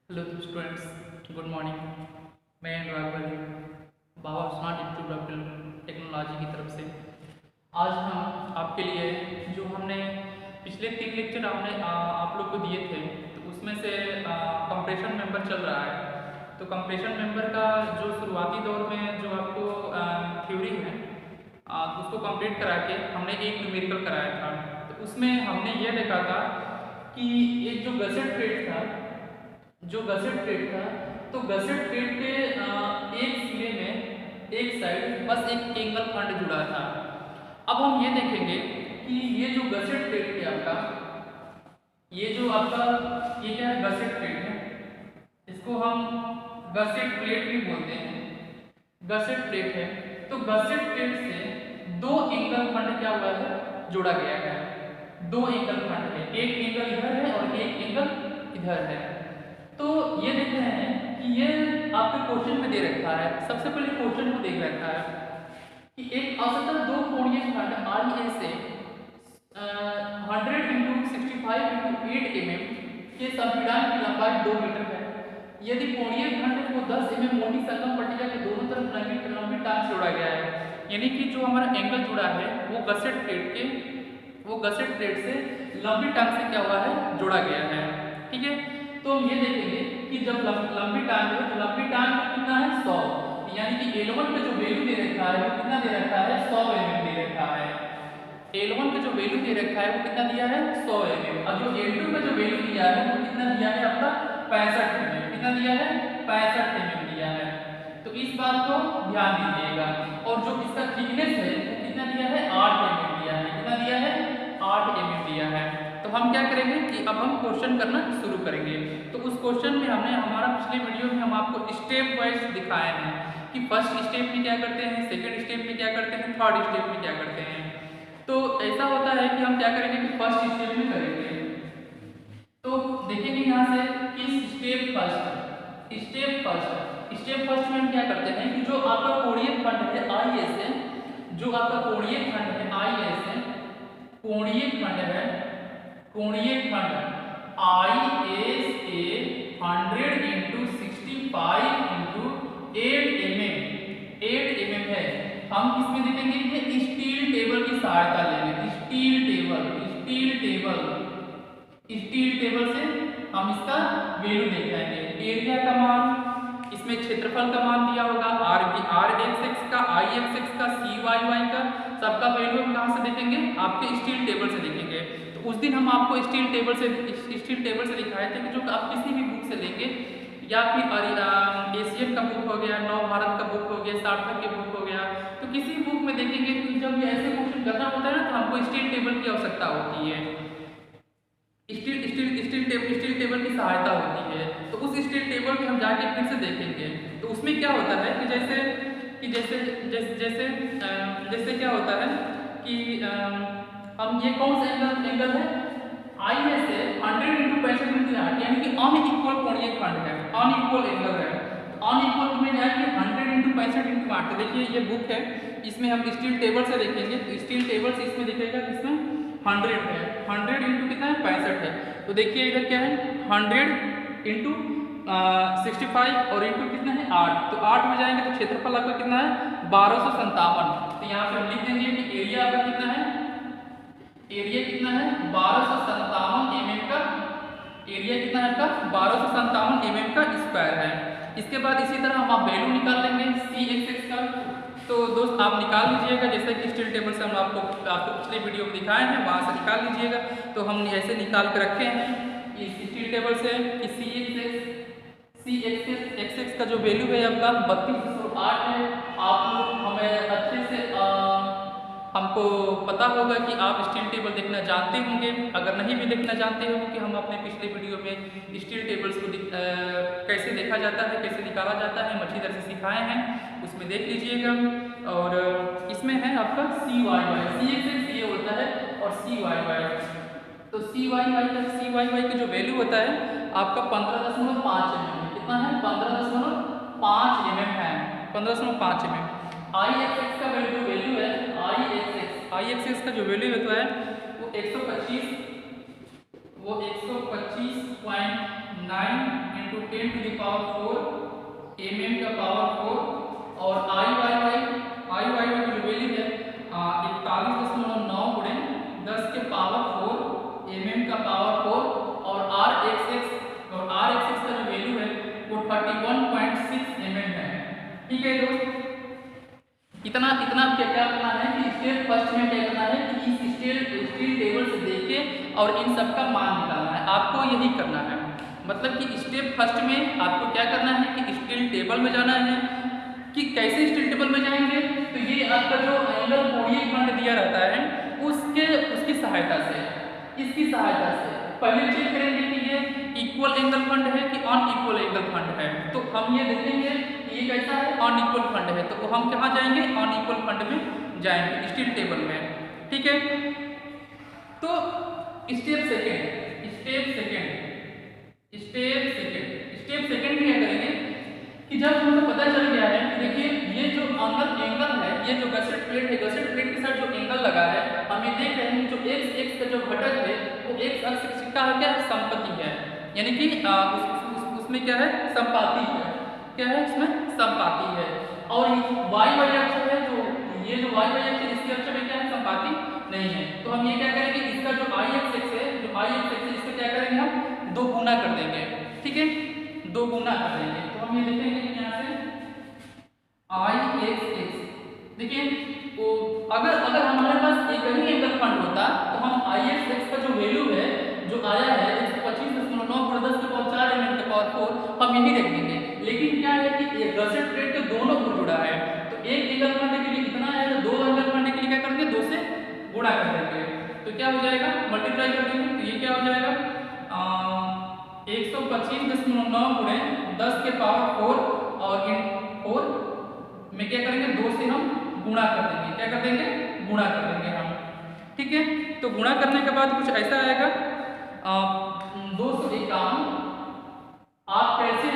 Hello students, good morning. मैं अनुराग वाली बाबा smart institute of technology की तरफ से आज हम आपके लिए जो हमने पिछले 3 लेक्चर आप लोग को दिए थे, तो उसमें से कंप्रेशन मेंबर चल रहा है। तो कंप्रेशन मेंबर का जो शुरुआती दौर में जो आपको थ्योरी है उसको कंप्लीट करा के हमने एक न्यूमेरिकल कराया था। तो उसमें हमने ये देखा था कि एक जो गसेट प्लेट था, तो गसेट प्लेट के एक सिरे में एक साइड बस एक एंगल खंड जुड़ा था। अब हम ये देखेंगे कि ये जो गसेट प्लेट है आपका, ये क्या है, गसेट प्लेट है। इसको हम गसेट प्लेट भी बोलते हैं। गसेट प्लेट है, तो गसेट प्लेट से दो एंगल खंड क्या हुआ है, जोड़ा गया है। दो एंगल खंड है, एक एंगल इधर है और एक एंगल इधर है। तो ये देख रहे हैं कि ये आपके क्वेश्चन में दे रखा है। सबसे पहले क्वेश्चन को देख रखा है कि एक असतत दो कोणीय खंड RA से 100 × 65 × 8 mm के संपीड़न की लंबाई 2 मीटर है। यदि कोणीय खंड को 10 mm मोटी संगम पट्टिका के दोनों तरफ लंबी टांग से जोड़ा गया है, यानी कि जो हमारा एंगल जुड़ा है वो गसेट प्लेट से लंबी टांग से क्या हुआ है, जोड़ा गया है। ठीक है, तो हम ये देखेंगे कि जब लंबी टांग है तो लंबी टांग में कितना है, 100, यानी कि L1 का जो वैल्यू दे रखा है वो कितना दे रखा है, 100 mm दे रखा है। L1 का जो वैल्यू दे रखा है वो कितना दिया है, 100 mm। और जो L2 का जो वैल्यू दिया है वो कितना दिया है आपका, 65 mm। कितना दिया है, 65 mm दिया है। तो इस बात को ध्यान दीजिएगा। और जो इसका थिकनेस है वो कितना दिया है, 8 mm दिया है। कितना दिया है, 8 mm दिया है। तो हम क्या करेंगे कि अब हम क्वेश्चन करना शुरू करेंगे। तो उस क्वेश्चन में हमने हमारा पिछले वीडियो में हम आपको स्टेप वाइज दिखाए हैं कि फर्स्ट स्टेप में क्या करते हैं, सेकंड स्टेप में क्या करते हैं, थर्ड स्टेप में क्या करते हैं। तो ऐसा होता है कि हम क्या करेंगे कि फर्स्ट स्टेप में करेंगे। तो देखेंगे यहाँ से कि स्टेप फर्स्ट में हम क्या करते हैं कि जो आपका कोणीय खंड है IA से, जो आपका कोणीय खंड है IA से, कोणीय खंड IA से 100 × 65 × 8 mm है। हम किसमें देखेंगे, ये स्टील टेबल की सहायता लेंगे। स्टील टेबल से हम इसका वैल्यू देख लेंगे। एरिया का मान, इसमें क्षेत्रफल का मान दिया होगा, RXX का, IXX का, CYY का, सबका वैल्यू हम कहाँ से देखेंगे, आपके स्टील टेबल से देखेंगे। तो उस दिन हम आपको स्टील टेबल से दिखाए थे कि जो आप किसी भी बुक से लेंगे, या फिर एशियन का बुक हो गया, नव भारत का बुक हो गया, सार्थक के बुक हो गया, तो किसी बुक में देखेंगे कि जब ऐसे क्वेश्चन करना होता है ना, तो हमको स्टील टेबल की आवश्यकता होती है। स्टील टेबल की सहायता होती है। तो उस स्टील टेबल में हम जाके फिर से देखेंगे। तो उसमें क्या होता है कि जैसे क्या होता है कि हम ये कौन सा एंगल है, IA से 100 × 65 × 8, यानी कि अनइक्वल कोणीय खंड है, अनइक्वल एंगल है। अनइक्वल में जाएंगे 100 × 65 × 8। तो देखिए ये बुक है, इसमें हम स्टील टेबल से देखेंगे। तो स्टील टेबल से इसमें दिखेगा किसमें 100 है, 100 × कितना है, 65 है। तो देखिए इधर क्या है, 100 × 65 और इंटू कितना है, 8। तो 8 में जाएंगे तो क्षेत्रफल आपका कितना है, 1257। तो यहाँ पे हम लिख देंगे कि एरिया आपका कितना है, 1257 mm का एरिया, कितना है आपका, 1257 mm का स्क्वायर है। इसके बाद इसी तरह हम वैल्यू निकाल लेंगे CXX का। तो दोस्त आप निकाल लीजिएगा, जैसे कि स्टील टेबल से हम आपको पिछले वीडियो में दिखाए हैं, वहाँ से निकाल लीजिएगा। तो हम ऐसे निकाल के रखे हैं इस स्टील टेबल से कि CXX का जो वैल्यू है आपका 3208 है। आप लोग हमें अच्छे से हमको पता होगा कि आप स्टील टेबल देखना जानते होंगे। अगर नहीं भी देखना जानते हो कि हम अपने पिछले वीडियो में स्टील टेबल्स को कैसे देखा जाता है, कैसे निकाला जाता है, हम अच्छी तरह से सिखाए हैं, उसमें देख लीजिएगा। और इसमें है आपका CYY, CXX ये होता है, और CYY। तो CYY का जो वैल्यू होता है आपका 15.5 mm। कितना है, 15.5 mm है, 15.5 mm। IXX का वैल्यू है, IXX का जो वैल्यू होता है वो 125.9 × into 10 to the power 4 mm का पावर 4 और आई वाई की जो वैल्यू है 41.9 गुणे 10 के पावर 4 mm का पावर 4 और r एक्स का जो वैल्यू है वो 31.6 mm है। ठीक है दोस्त, इतना क्या करना है कि स्टेप फर्स्ट में क्या करना है कि इस स्टील टेबल से देख के और इन सब का मान निकालना है, आपको यही करना है। मतलब कि स्टेप फर्स्ट में आपको क्या करना है कि स्टील टेबल में जाना है। कि कैसे स्टील टेबल में जाएंगे, तो ये आपका जो एंगल कोणीय खंड दिया रहता है उसकी सहायता से, इसकी सहायता से पहले चेक करेंगे कि ये इक्वल एंगल खंड है कि अनइक्वल एंगल खंड है। तो हम ये देखेंगे कि ये कैसा है, अनइक्वल खंड है, तो हम कहाँ जाएंगे, अनइक्वल खंड में जाएंगे स्टील टेबल में। ठीक है, तो स्टेप सेकंड क्या करेंगे कि जब हमको पता चल गया है कि देखिए ये जो एंगल है, ये जो गसेट प्लेट है, गसेट प्लेट के साथ जो एंगल लगा है, हम ये देख रहे हैं कि जो एक्स का जो घटक है वो एक्स अक्ष का क्या है, समपति है, यानी कि उसमें क्या है, समपाती है। क्या है, इसमें समपाती है। और वाई अक्ष है, जो ये जो वाई अक्ष है इसके अक्ष में क्या है, समपाती नहीं है। तो हम ये क्या करेंगे, इसका जो आई एक्स है इसको क्या करेंगे, हम 2 गुना कर देंगे। ठीक है, 2 गुना कर देंगे। तो हम ये देखेंगे यहाँ से आई एक्स देखिए, तो अगर हमारे पास एक ही एंगल खंड होता तो हम आई एक्स का जो वैल्यू है जो आया है 125.9 × 10 के पावर 4 mm के पावर 4 हम यही रख देंगे। लेकिन क्या है कि ये गसेट प्लेट के दोनों को जुड़ा है, तो एक एंगल खंड के लिए कितना है, तो 2 एंगल खंड के लिए क्या करेंगे, 2 से गुणा कर देंगे। तो क्या हो जाएगा, मल्टीप्लाई कर देंगे, तो ये क्या हो जाएगा 125.9 गुणे 10 के पावर 4 और इन 4 में क्या करेंगे, 2 से हम गुणा कर देंगे। क्या कर देंगे, गुणा कर देंगे हम। ठीक है, तो गुणा करने के बाद कुछ ऐसा आएगा 251। आप कैसे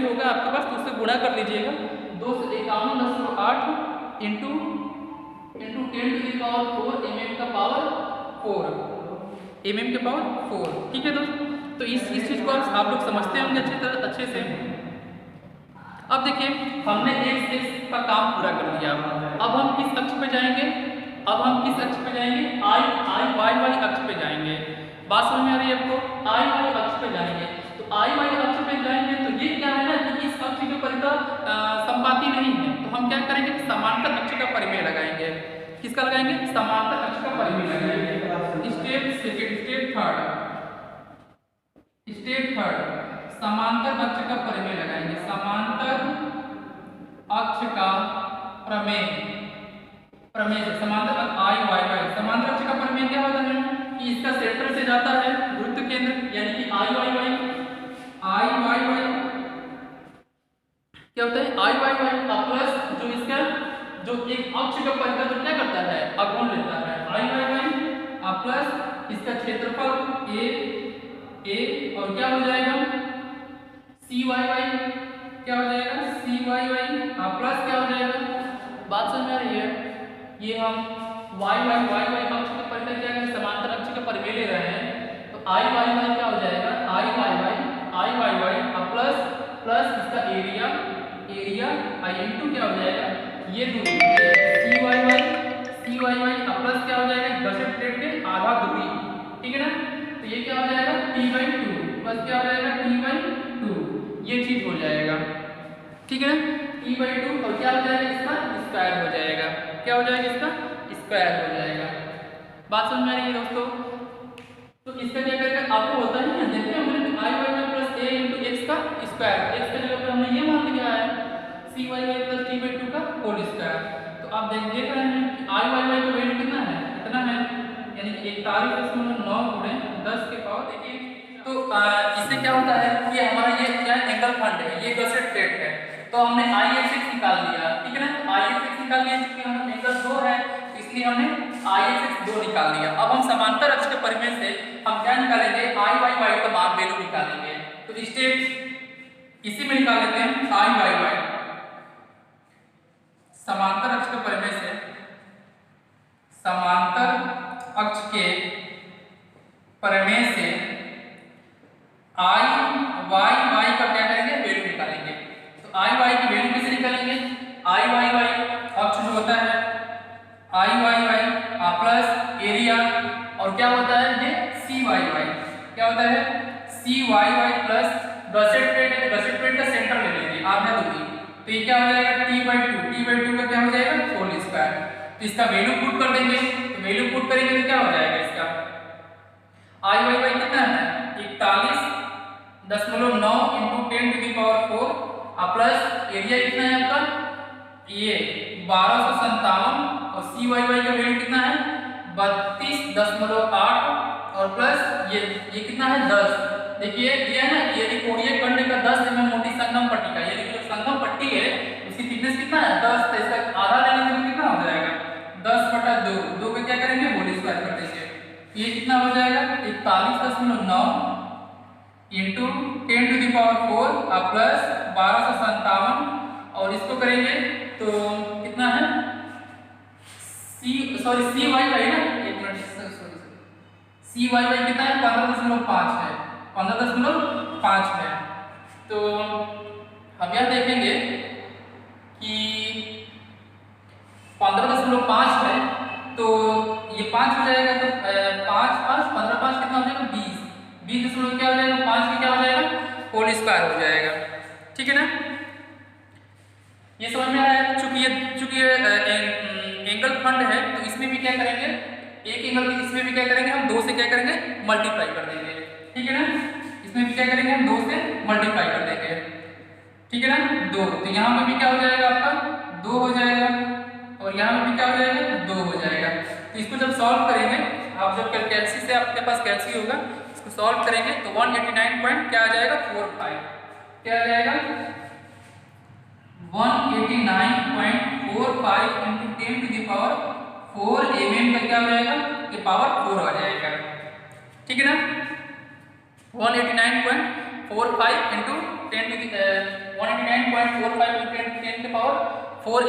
होगा आपके पास, तो उससे गुणा कर लीजिएगा। 251.8 into 10 to the power 4 mm का पावर 4। ठीक है दोस्त, तो इस चीज को आप लोग समझते होंगे अच्छे से। अब देखिए हमने एक्स का काम पूरा कर लिया। अब हम किस अक्ष पे जाएंगे, आई वाई अक्ष पे जाएंगे। बात समझ में आ रही है आपको, आई वाई अक्ष पे जाएंगे। तो आई वाई अक्ष पे जाएंगे तो ये क्या है ना कि इस अक्ष के परितः संपाती नहीं है, तो हम क्या करेंगे, समांतर अक्ष का परिमेय लगाएंगे। किसका लगाएंगे, समांतर अक्ष का परिमेय लगाएंगे। स्टेप थर्ड समांतर अक्ष का परिमेय लगाएंगे। समांतर अक्ष का प्रमेय से समांतर आई वाई समांतर अक्ष का प्रमेय क्या होता है कि इसका सेंटर से जाता है वृत्त केंद्र, यानी कि आई वाई वाई क्या होता है, आई वाई प्लस जो इसका जो एक अक्ष का परिधि जो क्या करता है, अगुण लेता है। आई वाई प्लस इसका क्षेत्रफल ए और क्या हो जाएगा, सी वाई क्या हो जाएगा, सी वाई प्लस क्या हो जाएगा, बात समझ में आ रही है। ये हम वाई अक्ष के परिधि क्या है, समांतर अक्ष का परिमेय ले रहे हैं, तो आई वाई क्या हो जाएगा, आई वाई प्लस इसका एरिया आई इंटू क्या हो जाएगा, ये दूरी सी वाई प्लस क्या हो जाएगा, गसेट प्लेट के आधा दूरी। ठीक है ना, तो ये क्या हो जाएगा t/2 प्लस क्या हो जाएगा t/2, ये चीज हो जाएगा। ठीक है ना, t/2 और क्या हो जाएगा, इसका स्क्वायर हो जाएगा। क्या हो जाएगा, इसका स्क्वायर हो जाएगा। बात समझ में आ रही है दोस्तों। तो इसका क्या करेगा, आपको होता है ना, देखिए हमने आई वाई प्लस ए इंटू एक्स का स्क्वायर, एक्स का जगह पे हमने ये मान लिया है सी वाई प्लस t/2 का होल स्क्वायर। तो आप देख रहे हैं कि आई वाई का वैल्यू कितना है, कितना है, यानी कि 41.9 गुणे 10 के पावर। देखिए तो इससे क्या होता है कि हमारा ये क्या एंगल खंड है, ये गसेट प्लेट है, तो हमने आई एक्स निकाल लिया। ठीक है ना, तो आई एक्स निकाल लिया, क्योंकि हमारा एंगल 2 है इसलिए हमने आई एक्स 2 निकाल लिया। अब हम समांतर अक्ष के परिमेय से हम क्या निकालेंगे, आई वाई का मान वैल्यू निकालेंगे। तो स्टेप इसी में निकाल लेते हैं, आई वाई समांतर अक्ष के परिमेय से समांतर अक्ष के परिमेय से आई वाई का क्या प्लस एरिया, और क्या होता है ये सी वाई वाई, क्या होता है C Y Y plus gusset plate है, गसेट प्लेट का सेंटर ले लेंगे आज्ञा दूरी, तो ये क्या हो जाएगा t/2 का क्या हो जाएगा होल स्क्वायर। तो इसका वैल्यू पुट कर देंगे, तो वैल्यू पुट करेंगे तो क्या हो जाएगा इसका आई वाई वाई कितना है 41.9 × 10⁴ प्लस एरिया कितना है आपका ये 1257 और सी वाई वाई का वैल्यू कितना है 32.8 और प्लस ये कितना है 10। देखिए ये है ना यदि कोणीय खंड का 10 mm मोटी संगम पट्टी का, यदि जो संगम पट्टी है उसकी थिकनेस कितना है 10, तो इसका आधा लेने से कितना हो जाएगा 10/2, 2 को क्या करेंगे होल स्क्वायर कर देंगे, ये कितना हो जाएगा 41.9 × 10⁴ प्लस 1257 और इसको करेंगे तो कितना है सी वाई वाई ना, एक मिनट सी वाई वाई कितना है 15.5 है, 15.5 है। तो हम यह देखेंगे कि 15.5 है तो ये 5 हो जाएगा, तो 5 5 15 5 कितना हो जाएगा 20, 20 क्या हो जाएगा 5 की क्या हो जाएगा होल स्क्वायर हो जाएगा, ठीक है ना। ये समझ में आया। चूंकि एंगल खंड है तो इसमें भी क्या करेंगे एक एंगल इसमें भी क्या करेंगे हम 2 से क्या करेंगे मल्टीप्लाई कर देंगे, ठीक है ना, इसमें भी क्या करेंगे हम 2 से मल्टीप्लाई कर देंगे, ठीक है ना 2, तो यहाँ पे भी क्या हो जाएगा आपका 2 हो जाएगा और यहाँ पे भी क्या हो जाएगा 2 हो जाएगा। तो इसको जब सॉल्व करेंगे आप जब कैलसी से आपके पास कैलसी होगा इसको सॉल्व करेंगे तो 189 पॉइंट क्या आ जाएगा 45, क्या आ जाएगा 189.45 × 10⁴ mm का क्या हो जाएगा कि पावर 4 आ जाएगा, ठीक है ना 189.45 × 10⁴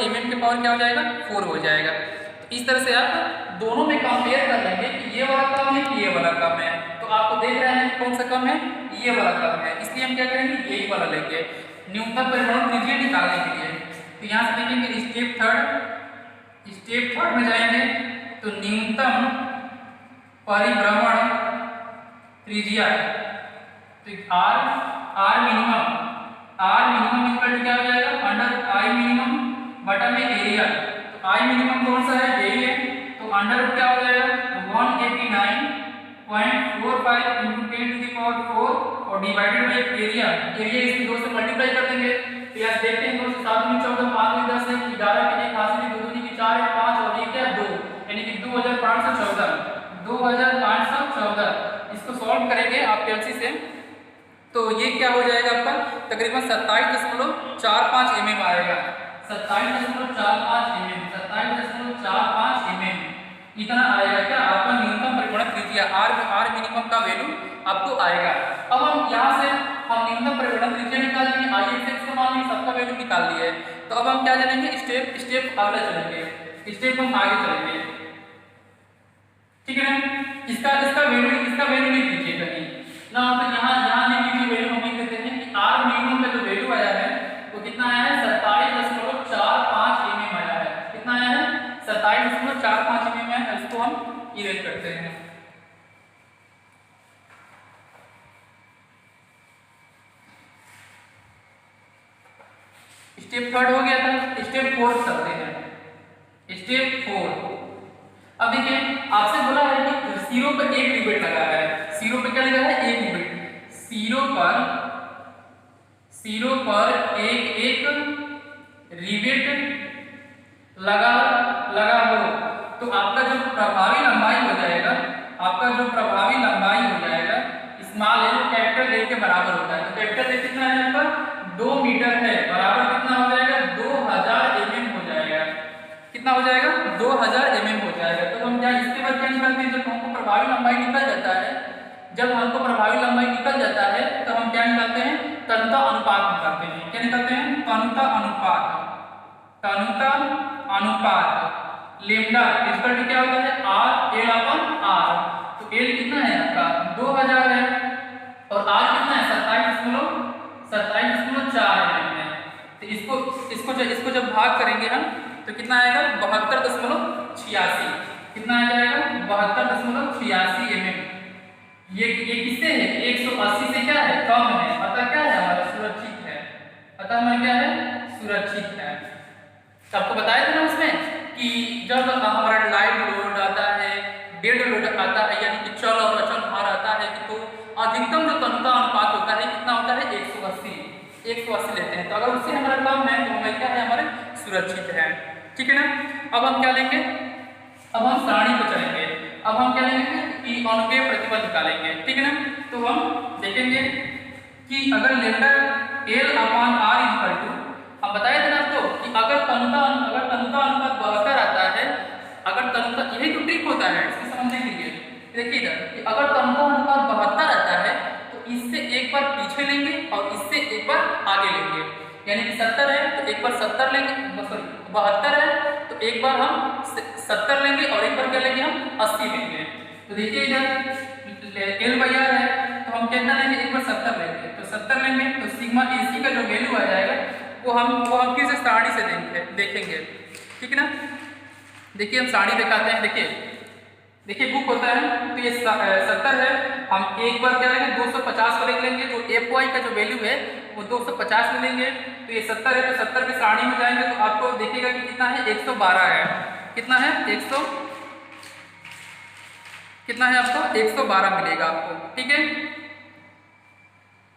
mm के पावर क्या हो जाएगा 4 हो जाएगा। तो इस तरह से आप दोनों में कंपेयर कर लेंगे कि ये वाला कम है कि ये वाला कम है, तो आपको देख रहे हैं कौन सा कम है ये वाला कम है, इसलिए हम क्या करेंगे यही वाला लेंगे न्यूनतम परिभ्रमण त्रिज्या निकालने के लिए। तो यहाँ से देखेंगे स्टेप थर्ड में जाएंगे तो न्यूनतम परिभ्रमण त्रिज्या तो आर मिनिमम इक्वल टू क्या हो जाएगा अंडर आई मिनिमम बटा में एरिया, तो आई मिनिमम कौन सा है यही है, तो अंडर क्या हो जाएगा 189.45 × 10⁴ और डिवाइडेड बाय एरिया इसको 2 से मल्टीप्लाई कर देंगे। तो यहाँ देखते हैं 2 से 7 में 14 5 में 10 है 11 के 1 हासिल 2 दूनी की 4 है 5 और ये क्या 2 यानी कि 2514 इसको सॉल्व करेंगे आप कैलसी से तो ये क्या हो जाएगा आपका तकरीबन 27.45 mm आएगा, 27.45 mm इतना आएगा क्या आपका न्यूनतम परिभ्रमण त्रिज्या आर मिनिमम का वैल्यू आपको आएगा। अब हम यहाँ से हम न्यूनतम परिभ्रमण त्रिज्या निकाल लेंगे, IXX का मान लीजिए सबका वैल्यू निकाल लिए, तो अब हम क्या चलेंगे स्टेप आगे चलेंगे, स्टेप हम आगे चलेंगे, ठीक है ना। इसका वैल्यू लिख लीजिए कहीं ना, तो यहाँ लिख लीजिए वैल्यू हम लिख देते हैं कि आर मिनिमम का जो वैल्यू आया है वो कितना आया है 27.45 mm आया है, कितना आया है 27.45 mm है, इसको हम इरेज करते हैं। स्टेप थर्ड हो गया था, स्टेप फोर्थ करते हैं। स्टेप 4 अब देखिए आपसे बोला है कि सिरों पर एक रिवेट लगा है, सिरों पे क्या लगा है एक रिवेट, सिरों पर एक रिवेट लगा हो तो आपका जो प्रभावी लंबाई हो जाएगा स्मॉल एल कैपिटल एल के बराबर होता है। तो कैपिटल एल कितना है आपका 2 मीटर है, बराबर कितना हो जाएगा 2000 mm हो जाएगा, कितना हो जाएगा 2000 mm हो जाएगा। तो हम क्या इसके बाद क्या निकालते हैं जब हमको प्रभावी लंबाई निकल जाता है तो हम क्या निकालते हैं तनुता अनुपात निकालते हैं, क्या निकालते हैं तनुता अनुपात लेमडा इक्वल टू क्या होता है आर एल अपन आर, तो एल कितना है आपका 2000 है और आर कितना है 27.4 है। तो इसको जब भाग करेंगे हम तो कितना आएगा 72.86, कितना आ जाएगा 72.86 mm। ये किससे है 180 से क्या है कम है, अतः क्या है हमारा सुरक्षित है, अतः हमारा क्या है सुरक्षित है। तो आपको बताया था ना उसमें कि जब हमारा लाइव लोड आता है, डेड लोड आता है, यानी कि चल और अचल भार आता है कि तो अधिकतम जो तन्यता अनुपात होता है कितना होता है 180 लेते हैं। तो अगर उससे हमारा कम है तो हमारा क्या है हमारे सुरक्षित है, ठीक है ना। अब हम क्या लेंगे, अब हम सारणी पर चलेंगे। अब हम क्या लेंगे कि अनुमेय प्रतिबल निकालेंगे, ठीक है ना। तो हम देखेंगे कि अगर lambda L upon R equal to, हम बताए थे ना आपको कि अगर तन्यता अनुपात 72 आता है, अगर तन्यता, यही तो ट्रिक होता है इसको समझने के लिए। देखिए इधर कि अगर तन्यता अनुपात 72 आता है तो इससे एक बार पीछे लेंगे और इससे एक बार आगे लेंगे, यानी कि 70 है तो एक बार 70 लेंगे, सॉरी 72 है तो एक बार हम 70 लेंगे और एक बार क्या लेंगे हम 80 लेंगे। तो देखिए इधर L बाई R है तो हम कितना लेंगे, एक बार 70 लेंगे, तो 70 लेंगे तो सिग्मा AC का जो वैल्यू आ जाएगा वो हम फिर से सारणी से देखेंगे, ठीक है ना। देखिए हम सारणी दिखाते हैं, देखिए बुक होता है तो ये 70 है, हम एक बार क्या लेंगे 250 को लेंगे, तो FY का जो वैल्यू है वो 250 ले लेंगे। तो ये 70 है तो 70 के सारणी में जाएंगे तो आपको देखिएगा कि कितना है 112 है, कितना है 100 आपको 112 मिलेगा आपको, ठीक है।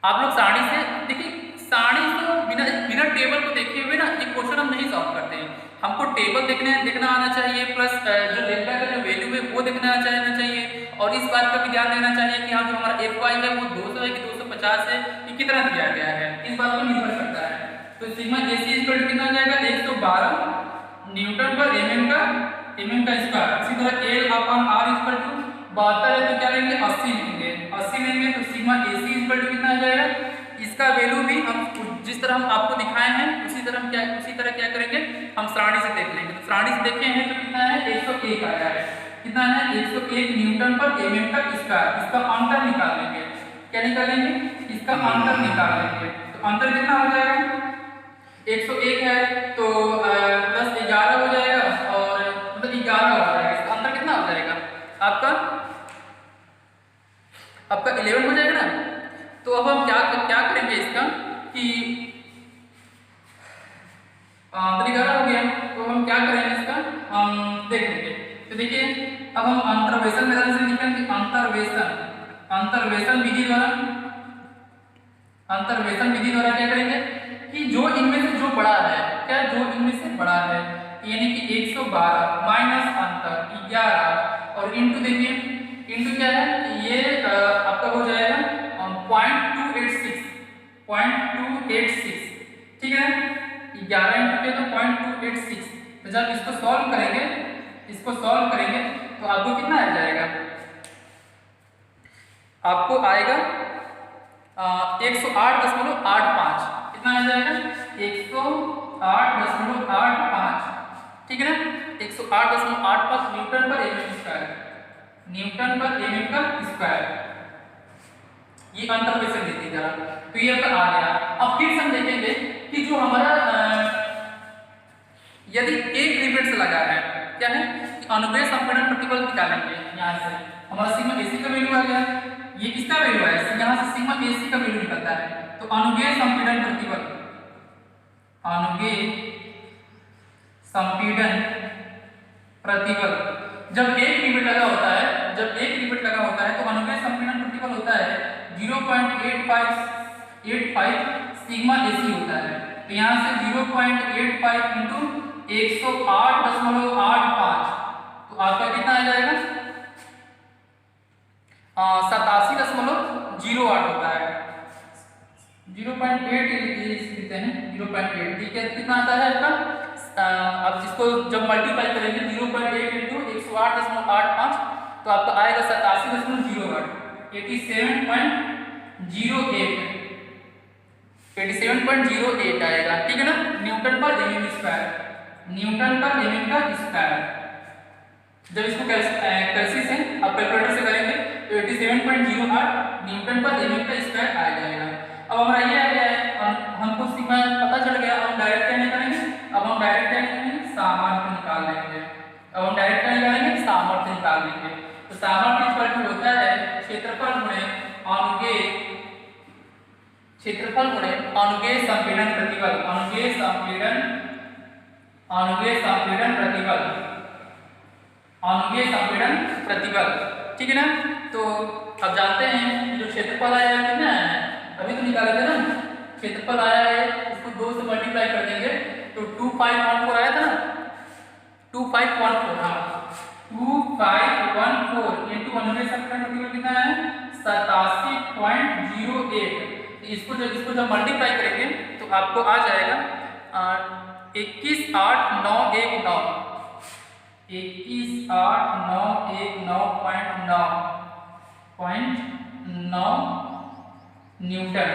आप लोग सारणी से देखिए, सारणी तो बिना टेबल को देखे हुए ना ये क्वेश्चन हम नहीं सॉल्व करते हैं, हमको टेबल देखना आना चाहिए, प्लस जो लेमडा का जो वैल्यू है वो देखना चाहिए, और इस बात का भी ध्यान देना चाहिए कि हाँ जो हमारा FY है वो 200 है कि 250 है कि कितना दिया गया है, इस बात पर निर्भर करता है। तो सिग्मा AC इक्वल टू कितना आ जाएगा 112 न्यूटन पर mm का स्क्वायर। इसी तरह L upon R equal to 72 है तो क्या लेंगे 80 लेंगे, तो सिग्मा AC इक्वल टू कितना आ जाएगा, इसका वैल्यू भी हम जिस तरह हम आपको दिखाए हैं उसी तरह क्या करेंगे हम सारणी से देख लेंगे। तो सारणी से देखे हैं तो कितना है 101 आया है, कितना है 101 न्यूटन पर mm का स्क्वायर। इसका अंतर निकाल लेंगे, क्या निकालेंगे, इसका अंतर निकाल लेंगे। तो अंतर कितना हो जाएगा 101 है तो प्लस 11 हो जाएगा और मतलब 11 हो जाएगा, इसका अंतर कितना हो जाएगा आपका 11 हो जाएगा ना। तो अब हम क्या करेंगे इसका कि अंतर 11 हो गया तो हम क्या करेंगे इसका हम देख लेंगे। तो देखिए अब हम अंतर्वेशन मेथड से निकालेंगे, अंतर्वेशन विधि द्वारा क्या करेंगे कि जो इनमें से जो बड़ा है, यानी कि 112 माइनस अंतर 11 और इंटू देखिए इंटू क्या है ये आपका हो जाएगा 0.286, ठीक है 11 इंटू के तो 0.286। तो जब इसको सॉल्व करेंगे तो आपको कितना आ जाएगा, आपको आएगा 108.85, कितना आ जाएगा 108.85, ठीक है ना 108.85 न्यूटन पर mm का स्क्वायर। ये अंतर्वेशन देती जरा तो ये आपका आ गया। अब फिर हम देखेंगे कि जो हमारा यदि एक रिवेट से लगा है क्या है कि अनुमेय संपीड़न प्रतिबल निकालेंगे। यहाँ से हमारा सिग्मा AC का वैल्यू आ गया, ये किसका वैल्यू है, यहाँ से सिग्मा AC का वैल्यू निकलता है। तो अनुमेय संपीड़न प्रतिबल जब एक रिवेट लगा होता है तो अनुमेय संपीड़न प्रतिबल होता है 0.85 सिग्मा AC होता है। तो यहाँ से 0.85 इंटू 108.85 तो आपका कितना आ जाएगा 87.08 होता है, 0.8 लिखते हैं 0.8, ठीक है कितना आता है आपका आप इसको जब मल्टीप्लाई करेंगे 0.8 इंटू 108.85 तो आपका आएगा 87.08 87.08 आएगा, ठीक है ना न्यूटन पर mm का स्क्वायर। जब इसको कैलसी से आप कैलकुलेटर से करेंगे तो 87.08 न्यूटन पर mm का स्क्वायर आ जाएगा। अब हमारा ये आ गया है, हमको सिग्मा पता चल गया। अब हम डायरेक्ट क्या निकालेंगे, सामर्थ्य निकाल लेंगे। क्षेत्रफल गुणे अनुगेय संपीड़न प्रतिबल, अनुगेय संपीड़न प्रतिबल, अनुगेय संपीड़न प्रतिबल, ठीक है ना। तो अब जानते हैं जो क्षेत्रफल आया है कितना है, अभी तो निकाले थे ना, क्षेत्रफल आया है इसको 2 से मल्टीप्लाई कर देंगे तो 2514 आया था ना, 2514, हाँ 2514 इंटू अनुगेय संपीड़न प्रतिबल कितना है 87.01। इसको जब मल्टीप्लाई करेंगे तो आपको आ जाएगा 21,891.9, 21,891.9 न्यूटन।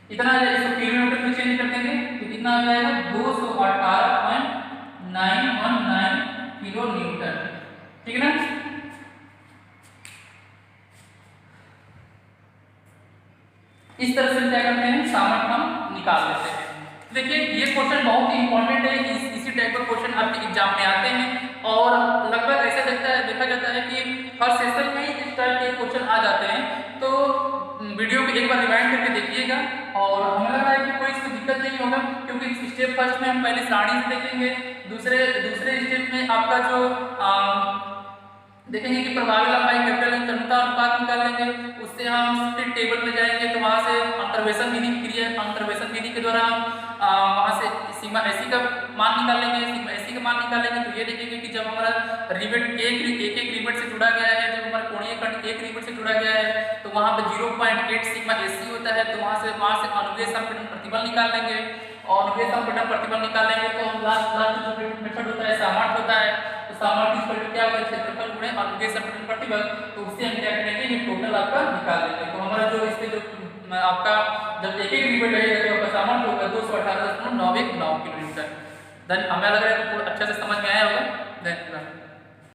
इतना आ जाएगा, इसको किलोमीटर में चेंज कर देंगे तो कितना आ जाएगा 218.919 किलो न्यूटन, ठीक है ना। इस तरह से क्या करते हैं, सामर्थ्य हम निकाल लेते हैं। देखिए ये क्वेश्चन बहुत ही इंपॉर्टेंट है, इसी टाइप का क्वेश्चन आपके एग्जाम में आते हैं और लगभग ऐसा देखा जाता है कि हर सेशन में इस टाइप के क्वेश्चन आ जाते हैं। तो वीडियो को एक बार रिवाइंड करके देखिएगा और हमें लग रहा है कि कोई इसको दिक्कत नहीं होगा, क्योंकि स्टेप फर्स्ट में हम पहले सारणी से देखेंगे, दूसरे स्टेप में आपका जो देखेंगे कि प्रभावी लंबाई कैपिटल तन्यता अनुपात निकाल लेंगे, उससे हम स्प्लिट टेबल में जाएंगे तो वहां से अंतर्वेशन विधि के द्वारा हम वहां से सिग्मा एसी का मान निकाल लेंगे, सिग्मा एसी का मान निकाल लेंगे। तो ये देखेंगे कि जब हमारा रिवेट एक रिवेट से जुड़ा गया है, जब हमारा कोणीय खंड एक रिवेट से जुड़ा गया है तो वहां पे 0.8 सिग्मा एसी होता है, तो वहां से अनुगेय संपीड़न प्रतिबल निकाल लेंगे और अनुगेय संपीड़न प्रतिबल निकाल लेंगे तो हम लास्ट जो मेथड होता है सामर्थ्य होता है, तो सामर्थ्य इक्वल टू क्या होगा, क्षेत्रफल गुणे अनुगेय संपीड़न प्रतिबल। तो उससे हम क्या करेंगे, ये टोटल आपका निकाल लेंगे। तो हमारा जो इसके जो आपका जब एक रिवेट रहेगा तो आपका सामर्थ्य होगा 218.919 किलो न्यूटन। देन हमें लग रहा है कि अच्छा से समझ में आया होगा। देन